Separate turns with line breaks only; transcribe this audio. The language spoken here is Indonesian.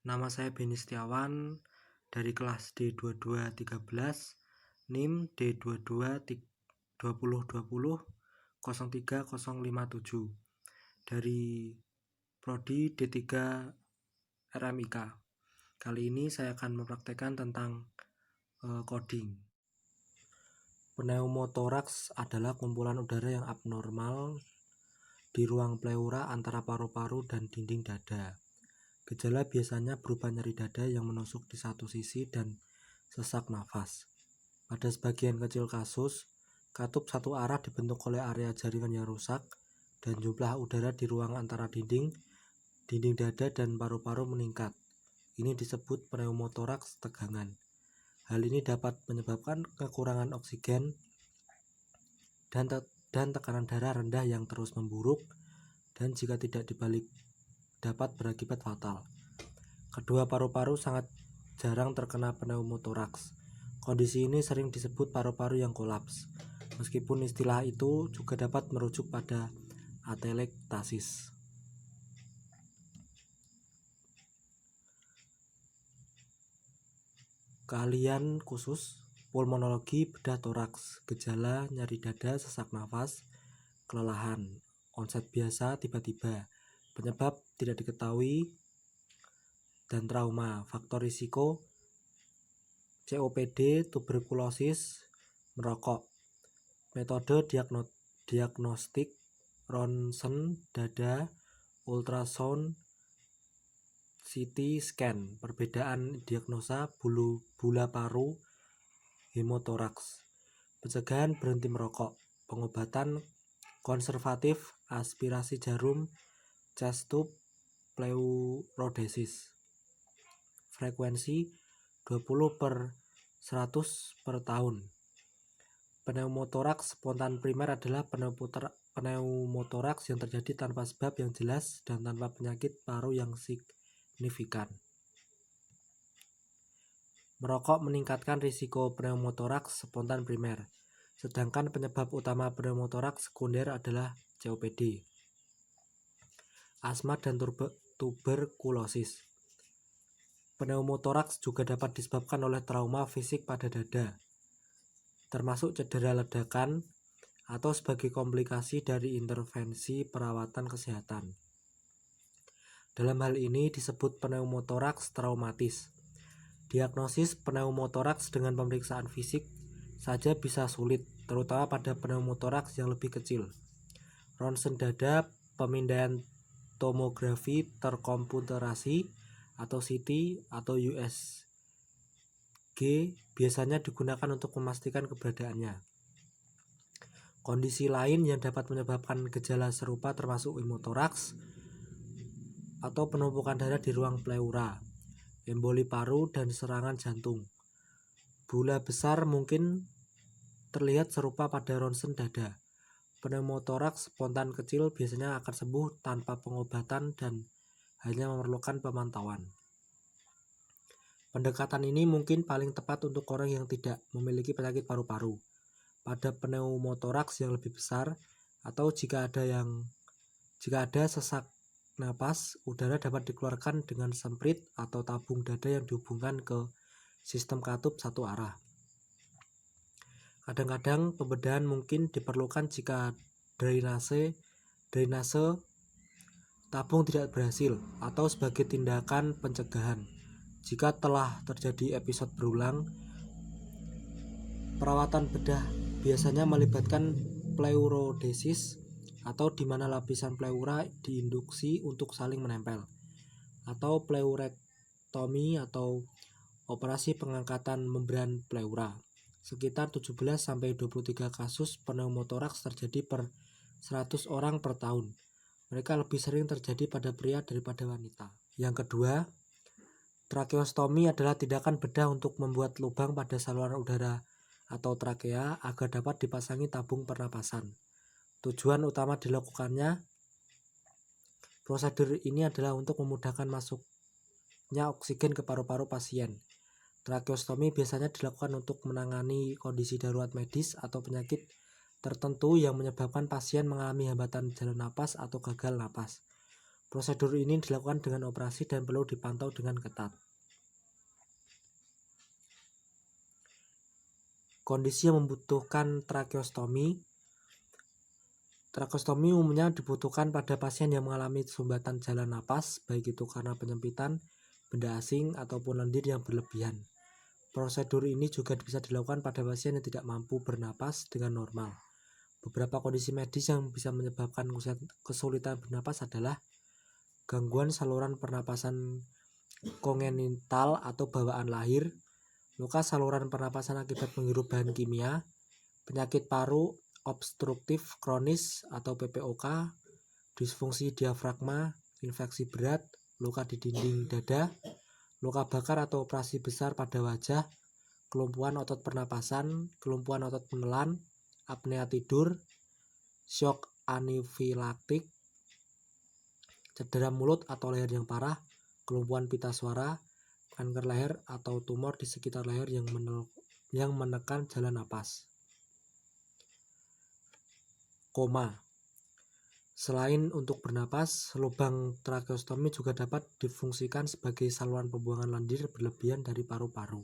Nama saya Beni Setiawan dari kelas D2213, NIM D222020 dari Prodi D3 RMIK. Kali ini saya akan mempraktekkan tentang coding. Pneumotoraks adalah kumpulan udara yang abnormal di ruang pleura antara paru-paru dan dinding dada. Gejala biasanya berupa nyeri dada yang menusuk di satu sisi dan sesak nafas. Pada sebagian kecil kasus, katup satu arah dibentuk oleh area jaringan yang rusak dan jumlah udara di ruang antara dinding dada dan paru-paru meningkat. Ini disebut pneumotoraks tegangan. Hal ini dapat menyebabkan kekurangan oksigen dan tekanan darah rendah yang terus memburuk, dan jika tidak dibalik dapat berakibat fatal. Kedua paru-paru sangat jarang terkena pneumotoraks. Kondisi ini sering disebut paru-paru yang kolaps, meskipun istilah itu juga dapat merujuk pada atelektasis. Keahlian khusus: pulmonologi bedah toraks, gejala nyeri dada, sesak nafas, kelelahan, onset biasa tiba-tiba, penyebab tidak diketahui, dan trauma. Faktor risiko: COPD, tuberkulosis, merokok. Metode diagnostik: ronsen dada, ultrasound, CT scan. Perbedaan diagnosa: bula paru, hemotoraks. Pencegahan: berhenti merokok. Pengobatan konservatif: aspirasi jarum, chest tube, pleurodesis. Frekuensi 20/100 per tahun. Pneumotoraks spontan primer adalah pneumotoraks yang terjadi tanpa sebab yang jelas dan tanpa penyakit paru yang signifikan. Merokok meningkatkan risiko pneumotoraks spontan primer, sedangkan penyebab utama pneumotoraks sekunder adalah COPD, asma, dan tuberkulosis. Pneumotoraks juga dapat disebabkan oleh trauma fisik pada dada, termasuk cedera ledakan atau sebagai komplikasi dari intervensi perawatan kesehatan. Dalam hal ini disebut pneumotoraks traumatis. Diagnosis pneumotoraks dengan pemeriksaan fisik saja bisa sulit, terutama pada pneumotoraks yang lebih kecil. Ronsen dada, pemindaian tomografi terkomputerasi atau CT atau USG biasanya digunakan untuk memastikan keberadaannya. Kondisi lain yang dapat menyebabkan gejala serupa termasuk hemotoraks atau penumpukan darah di ruang pleura, emboli paru, dan serangan jantung. Bula besar mungkin terlihat serupa pada ronsen dada. Pneumotoraks spontan kecil biasanya akan sembuh tanpa pengobatan dan hanya memerlukan pemantauan. Pendekatan ini mungkin paling tepat untuk orang yang tidak memiliki penyakit paru-paru. Pada pneumotoraks yang lebih besar atau jika ada sesak napas, udara dapat dikeluarkan dengan semprit atau tabung dada yang dihubungkan ke sistem katup satu arah. Kadang-kadang pembedahan mungkin diperlukan jika drainase tabung tidak berhasil atau sebagai tindakan pencegahan. Jika telah terjadi episode berulang, perawatan bedah biasanya melibatkan pleurodesis, atau di mana lapisan pleura diinduksi untuk saling menempel, atau pleurektomi atau operasi pengangkatan membran pleura. Sekitar 17-23 kasus pneumotoraks terjadi per 100 orang per tahun. Mereka lebih sering terjadi pada pria daripada wanita. Yang kedua, trakeostomi adalah tindakan bedah untuk membuat lubang pada saluran udara atau trakea agar dapat dipasangi tabung pernapasan. Tujuan utama dilakukannya prosedur ini adalah untuk memudahkan masuknya oksigen ke paru-paru pasien. Trakeostomi biasanya dilakukan untuk menangani kondisi darurat medis atau penyakit tertentu yang menyebabkan pasien mengalami hambatan jalan napas atau gagal napas. Prosedur ini dilakukan dengan operasi dan perlu dipantau dengan ketat. Kondisi yang membutuhkan tracheostomi. Tracheostomi umumnya dibutuhkan pada pasien yang mengalami sumbatan jalan napas, baik itu karena penyempitan, benda asing, ataupun lendir yang berlebihan. Prosedur ini juga bisa dilakukan pada pasien yang tidak mampu bernapas dengan normal. Beberapa kondisi medis yang bisa menyebabkan kesulitan bernapas adalah gangguan saluran pernapasan kongenital atau bawaan lahir, luka saluran pernapasan akibat menghirup bahan kimia, penyakit paru obstruktif kronis atau PPOK, disfungsi diafragma, infeksi berat, luka di dinding dada, luka bakar atau operasi besar pada wajah, kelumpuhan otot pernapasan, kelumpuhan otot menelan, apnea tidur, shock anafilaktik, cedera mulut atau leher yang parah, kelumpuhan pita suara, kanker leher atau tumor di sekitar leher yang menekan jalan napas. Koma. Selain untuk bernapas, lubang tracheostomi juga dapat difungsikan sebagai saluran pembuangan lendir berlebihan dari paru-paru.